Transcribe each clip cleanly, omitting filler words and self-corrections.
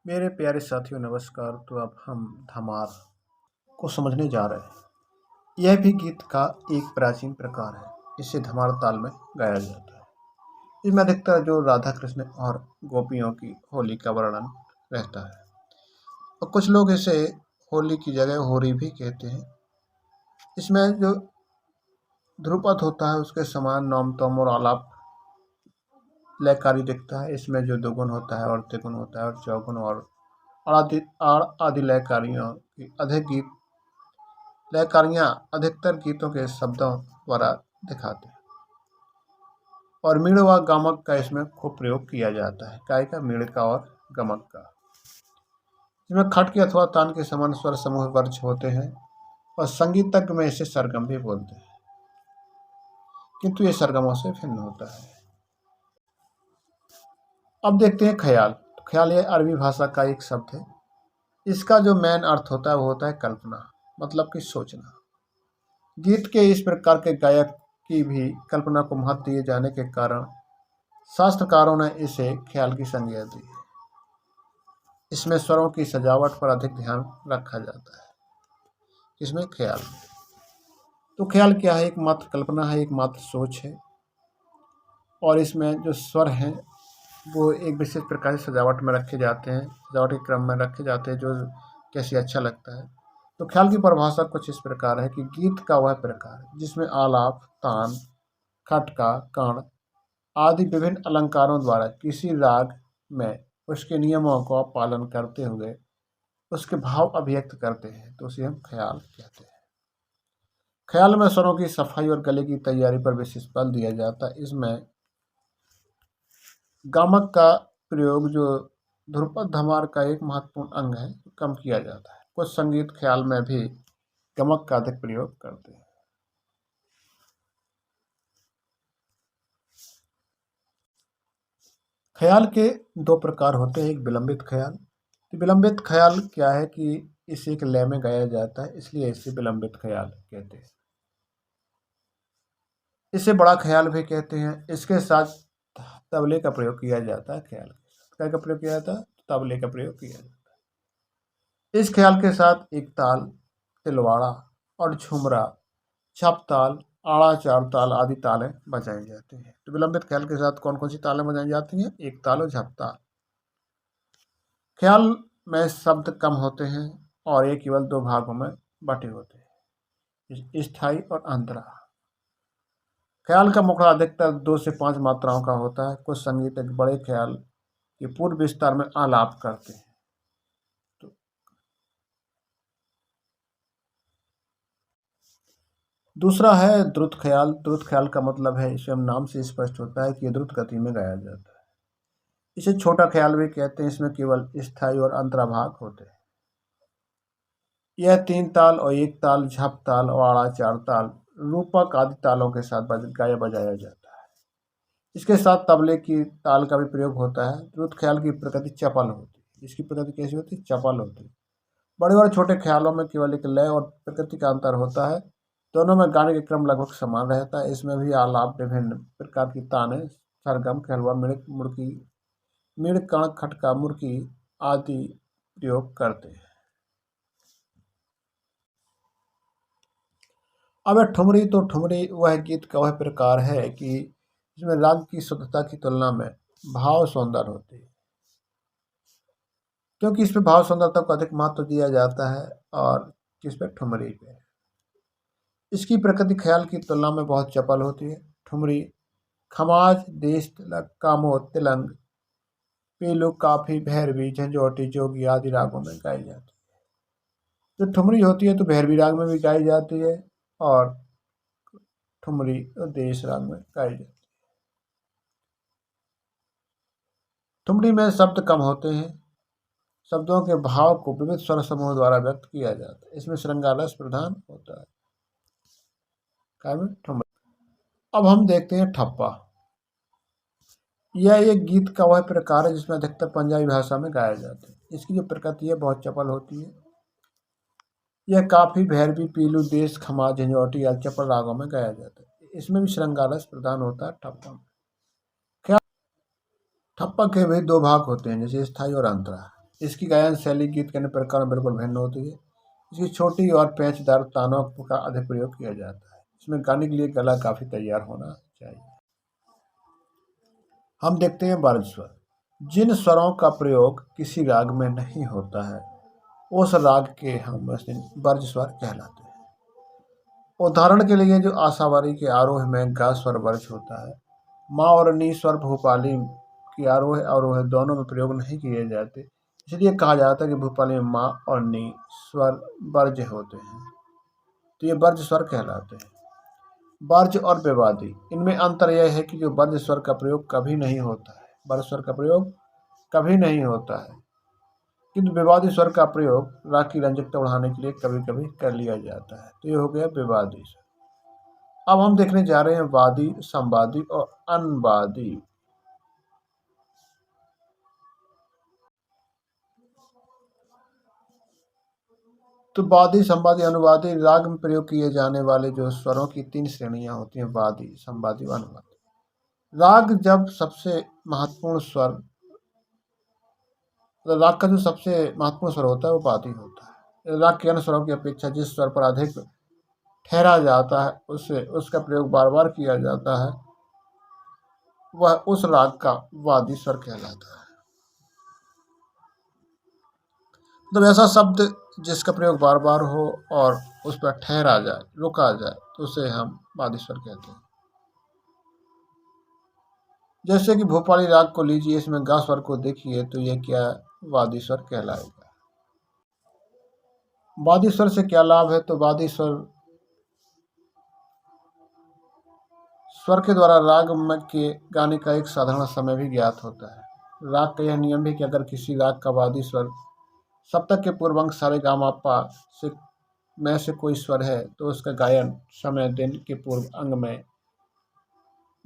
मेरे प्यारे साथियों नमस्कार। तो अब हम धमार को समझने जा रहे हैं। यह भी गीत का एक प्राचीन प्रकार है। इसे धमार ताल में गाया जाता है। इसमें अधिकतर जो राधा कृष्ण और गोपियों की होली का वर्णन रहता है और कुछ लोग इसे होली की जगह होरी भी कहते हैं। इसमें जो ध्रुपद होता है उसके समान नौम तोम और आलाप लयकारी दिखता है। इसमें जो दुगुन होता है और त्रिगुण होता है और चौगुन और आदि लयकारियों की अधिक गीत लयकारियाँ अधिकतर गीतों के शब्दों द्वारा दिखाते हैं और मीण व गमक का इसमें खूब प्रयोग किया जाता है। काय का मीण का और गमक का। इसमें खट के अथवा तान के समान स्वर समूह वर्ज होते हैं और संगीतज्ञ में इसे सरगम भी बोलते हैं, किंतु ये सरगमों से भिन्न होता है। अब देखते हैं ख्याल। ख्याल ये अरबी भाषा का एक शब्द है। इसका जो मेन अर्थ होता है वो होता है कल्पना, मतलब कि सोचना। गीत के इस प्रकार के गायक की भी कल्पना को महत्व दिए जाने के कारण शास्त्रकारों ने इसे ख्याल की संज्ञा दी है। इसमें स्वरों की सजावट पर अधिक ध्यान रखा जाता है। इसमें ख्याल तो ख्याल क्या है? एकमात्र कल्पना है, एकमात्र सोच है और इसमें जो स्वर हैं वो एक विशेष प्रकार की सजावट में रखे जाते हैं, सजावट के क्रम में रखे जाते हैं जो कैसे अच्छा लगता है। तो ख्याल की परिभाषा कुछ इस प्रकार है कि गीत का वह प्रकार जिसमें आलाप, तान, खटका, कर्ण आदि विभिन्न अलंकारों द्वारा किसी राग में उसके नियमों का पालन करते हुए उसके भाव अभिव्यक्त करते हैं, तो उसे हम ख्याल कहते हैं। ख्याल में स्वरों की सफाई और गले की तैयारी पर विशेष बल दिया जाता है। इसमें गामक का प्रयोग जो ध्रुपद धमार का एक महत्वपूर्ण अंग है कम किया जाता है। कुछ संगीत ख्याल में भी गमक का अधिक प्रयोग करते हैं। ख्याल के दो प्रकार होते हैं, एक विलंबित ख्याल। तो विलंबित ख्याल क्या है कि इसे एक लय में गाया जाता है, इसलिए इसे विलंबित ख्याल कहते हैं। इसे बड़ा ख्याल भी कहते हैं। इसके साथ तबले का प्रयोग किया जाता है। ख्याल क्या का प्रयोग किया जाता है? तबले का प्रयोग किया जाता है। इस ख्याल के साथ एक ताल, तिलवाड़ा और झुमरा, छप ताल, आड़ा, चार ताल आदि तालें बजाई जाती हैं। तो विलंबित ख्याल के साथ कौन कौन सी तालें बजाई जाती हैं? एक ताल और झप ताल। ख्याल में शब्द कम होते हैं और ये केवल दो भागों में बटे होते हैं, स्थाई और अंतरा। ख्याल का मुखड़ा अधिकतर 2 से 5 मात्राओं का होता है। कुछ संगीत एक बड़े ख्याल के पूर्व विस्तार में आलाप करते हैं। तो दूसरा है द्रुत ख्याल। द्रुत ख्याल का मतलब है, इसे हम नाम से स्पष्ट होता है कि यह द्रुत गति में गाया जाता है। इसे छोटा ख्याल भी कहते हैं। इसमें केवल स्थाई और अंतरा भाग होते हैं। यह 3 ताल और एक ताल, झप ताल और आड़ा, चार ताल, रूपक आदि तालों के साथ गाया बजाया जाता है। इसके साथ तबले की ताल का भी प्रयोग होता है। द्रुत ख्याल की प्रकृति चपल होती है। इसकी प्रकृति कैसी होती है? चपल होती है। बड़े और छोटे ख्यालों में केवल एक लय और प्रकृति का अंतर होता है। दोनों में गाने के क्रम लगभग समान रहता है। इसमें भी आलाप विभिन्न प्रकार की ताने, सरगम, कहलवा, मिणक, मुड़की, मीण, कण, खटका, मुर्की आदि प्रयोग करते हैं। अब है ठुमरी। तो ठुमरी वह गीत का वह प्रकार है कि जिसमें राग की शुद्धता की तुलना में भाव सौंदर्य होती है, क्योंकि इसमें भाव सौंदर्यता को अधिक महत्व दिया जाता है और किस पे? ठुमरी पे। इसकी प्रकृति ख्याल की तुलना में बहुत चपल होती है। ठुमरी खमाज, देश तिलक, कामोद, तिलंग, पीलू, काफी, भैरवी, झंझोटी, जोगी आदि रागों में गाई जाती है। जो ठुमरी होती है तो भैरवी राग में भी गाई जाती है और ठुमरी देश राग में गाई जाती है। ठुमरी में शब्द कम होते हैं। शब्दों के भाव को विविध स्वर समूह द्वारा व्यक्त किया जाता है। इसमें श्रृंगार रस प्रधान होता है। ठुमरी। अब हम देखते हैं ठप्पा। यह एक गीत का वह प्रकार है जिसमें अधिकतर पंजाबी भाषा में गाया जाता है। इसकी जो प्रकृति है बहुत चपल होती है। यह काफी, भैरवी, पीलू, देश, खमा, झंझोटी आदि चपल रागों में गाया जाता है। इसमें भी श्रृंगार रस प्रधान होता है ठप्पा में। क्या ठप्पा के भी दो भाग होते हैं, जैसे स्थाई और अंतरा। इसकी गायन शैली गीत के अन्य प्रकारों में बिल्कुल भिन्न होती है। इसकी छोटी और पेचदार तानों का अधिक प्रयोग किया जाता है। इसमें गाने के लिए गला काफ़ी तैयार होना चाहिए। हम देखते हैं वर्ज्य स्वर। जिन स्वरों का प्रयोग किसी राग में नहीं होता है उस राग के हम वर्ज्य स्वर कहलाते हैं। उदाहरण के लिए जो आशावारी के आरोह में गा स्वर वर्ज्य होता है, माँ और नी स्वर भूपाली की आरोह अवरोह दोनों में प्रयोग नहीं किए जाते, इसलिए कहा जाता है कि भूपाली में माँ और नी स्वर वर्ज्य होते हैं, तो ये वर्ज्य स्वर कहलाते हैं। वर्ज्य और विवादी, इनमें अंतर यह है कि जो वर्ज्य स्वर का प्रयोग कभी नहीं होता है, वर्ज्य स्वर का प्रयोग कभी नहीं होता है, किंतु विवादी स्वर का प्रयोग राग की रंजकता बढ़ाने के लिए कभी कभी कर लिया जाता है, तो ये हो गया विवादी स्वर। अब हम देखने जा रहे हैं वादी, संवादी और अनुवादी। तो वादी, संवादी, अनुवादी राग में प्रयोग किए जाने वाले जो स्वरों की 3 श्रेणियां होती हैं, वादी, संवादी और अनुवादी। राग जब सबसे महत्वपूर्ण स्वर, तो राग का जो सबसे महत्वपूर्ण स्वर होता है वो वादी होता है। राग के अन्य स्वरों की अपेक्षा जिस स्वर पर अधिक ठहरा जाता है उससे उसका प्रयोग बार बार किया जाता है, वह उस राग का वादी स्वर कहलाता है। मतलब ऐसा शब्द जिसका प्रयोग बार बार हो और उस पर ठहरा जाए, रुका जाए, तो उसे हम वादी स्वर कहते हैं। जैसे कि भोपाली राग को लीजिए, इसमें गा स्वर को देखिए तो यह क्या वादी स्वर कहलाएगा। वादी स्वर से क्या लाभ है, तो वादी स्वर के द्वारा राग के गाने का एक साधारण समय भी ज्ञात होता है। राग का यह नियम है कि अगर किसी राग का वादी स्वर सप्तक के पूर्व अंक सारे गामा पा से में से कोई स्वर है तो उसका गायन समय दिन के पूर्व अंग में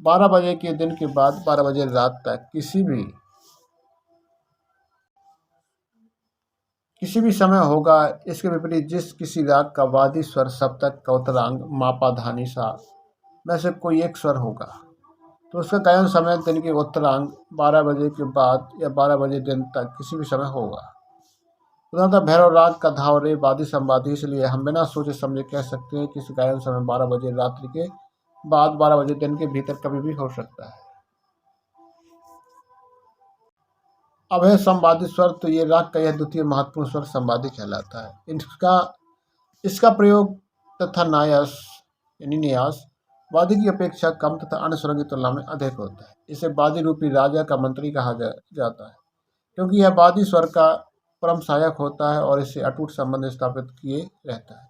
12 बजे के दिन के बाद 12 बजे रात तक किसी भी समय होगा। इसके विपरीत जिस किसी राग का वादी स्वर सप्तक का उत्तरांग मापा धानी सा में से कोई एक स्वर होगा तो उसका गायन समय दिन के उत्तरांग 12 बजे के बाद या 12 बजे दिन तक किसी भी समय होगा। उदाहरणतः भैरव राग का धाव रे वादी संवादी, इसलिए हम बिना सोचे समझे कह सकते हैं कि इस गायन समय 12 बजे रात्रि के बाद 12 बजे दिन के भीतर कभी भी हो सकता है। अब है संवादी स्वर, तो ये राग का यह द्वितीय महत्वपूर्ण स्वर संवादी कहलाता है। इसका प्रयोग तथा नायास यानी न्यास वादी की अपेक्षा कम तथा अन्य स्वरों की तुलना में अधिक होता है। इसे वादी रूपी राजा का मंत्री कहा जाता है क्योंकि यह वादी स्वर का परम सहायक होता है और इससे अटूट संबंध स्थापित किए रहता है।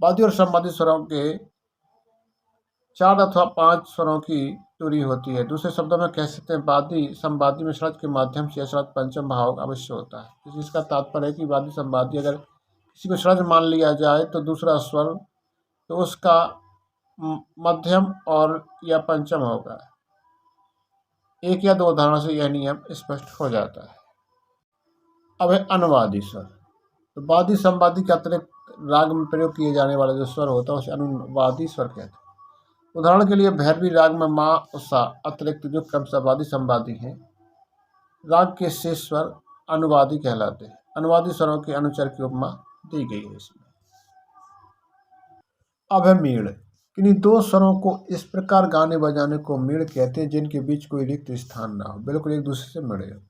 वादी और संवादी स्वरों के 4 अथवा 5 स्वरों की दूरी होती है। दूसरे शब्दों में कह सकते हैं वादी संवादी में षड्ज के माध्यम से षड्ज पंचम भाव अवश्य होता है। इसका तात्पर्य है कि वादी संवादी अगर किसी को षड्ज मान लिया जाए तो दूसरा स्वर तो उसका मध्यम और या पंचम होगा। एक या दो उदाहरणों से यह नियम स्पष्ट हो जाता है। अब है अनुवादी स्वर। तो वादी संवादी के अतिरिक्त राग में प्रयोग किए जाने वाला जो स्वर होता है उसे अनुवादी स्वर कहते हैं। उदाहरण के लिए भैरवी राग में माँ उषा अतिरिक्त जो क्रमशः वादी संवादी हैं, राग के शेष स्वर अनुवादी कहलाते हैं। अनुवादी स्वरों के अनुचर की उपमा दी गई है इसमें। अब है मीण। किन्हीं दो स्वरों को इस प्रकार गाने बजाने को मीण कहते हैं जिनके बीच कोई रिक्त स्थान ना हो, बिल्कुल एक दूसरे से मिले हो।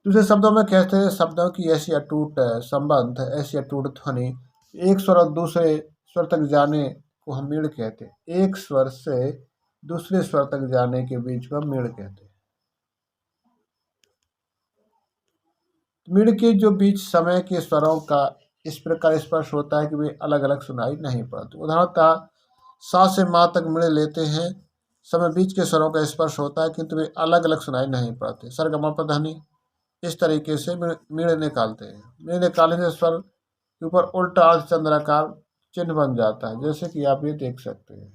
दूसरे शब्दों में कहते हैं शब्दों की ऐसी अटूट संबंध, ऐसी अटूट ध्वनि, एक स्वर और दूसरे स्वर तक जाने को हम मीण कहते हैं। एक स्वर से दूसरे स्वर तक जाने के बीच को हम मीण कहते हैं। मीण के जो बीच समय के स्वरों का इस प्रकार स्पर्श होता है कि वे अलग अलग सुनाई नहीं पड़ते। उदाहरणतः सा से माँ तक मीण लेते हैं, समय बीच के स्वरों का स्पर्श होता है किंतु वे अलग अलग सुनाई नहीं पड़ते। सरगमा पधनी इस तरीके से मीण निकालते हैं। मीण निकालने से स्वर के ऊपर उल्टा अर्धचंद्राकार चिन्ह बन जाता है, जैसे कि आप ये देख सकते हैं।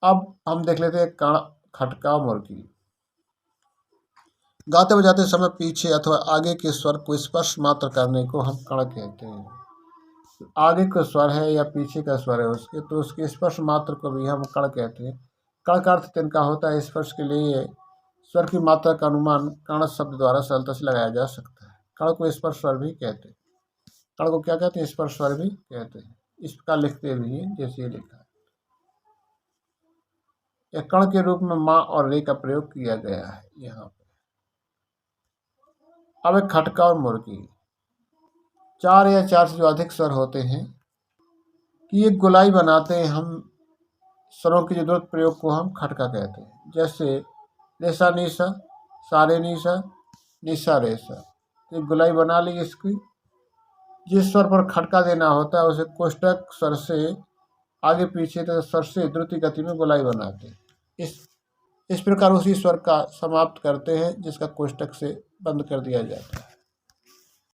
अब हम देख लेते हैं कण, खटका, मुर्गी। गाते बजाते समय पीछे अथवा आगे के स्वर को स्पर्श मात्र करने को हम कण कहते हैं। आगे का स्वर है या पीछे का स्वर है उसके, तो उसके स्पर्श मात्र को भी हम कण कहते हैं। कण का अर्थ तिनका होता है। स्पर्श के लिए स्वर की मात्रा का अनुमान कण शब्द द्वारा सरलता से लगाया जा सकता है। कण को स्पर्श स्वर भी कहते हैं। कण को क्या कहते हैं? स्पर्श स्वर भी कहते हैं। इस प्रकार लिखते भी हैं जैसे ये लिखा है। यह कण के रूप में माँ और रे का प्रयोग किया गया है यहाँ पे। अब एक खटका और मुर्गी। 4 या 4 से जो अधिक स्वर होते हैं कि एक गोलाई बनाते हैं हम, स्वरों की जरूरत प्रयोग को हम खटका कहते हैं। जैसे रेसा नीसा, सारे नीसा, निशा रेसा, तो एक गोलाई बना ली इसकी। जिस स्वर पर खटका देना होता है उसे कोष्ठक स्वर से आगे पीछे तथा स्वर से द्रुत गति में गोलाई बनाते हैं। इस प्रकार उसी स्वर का समाप्त करते हैं जिसका कोष्ठक से बंद कर दिया जाता है।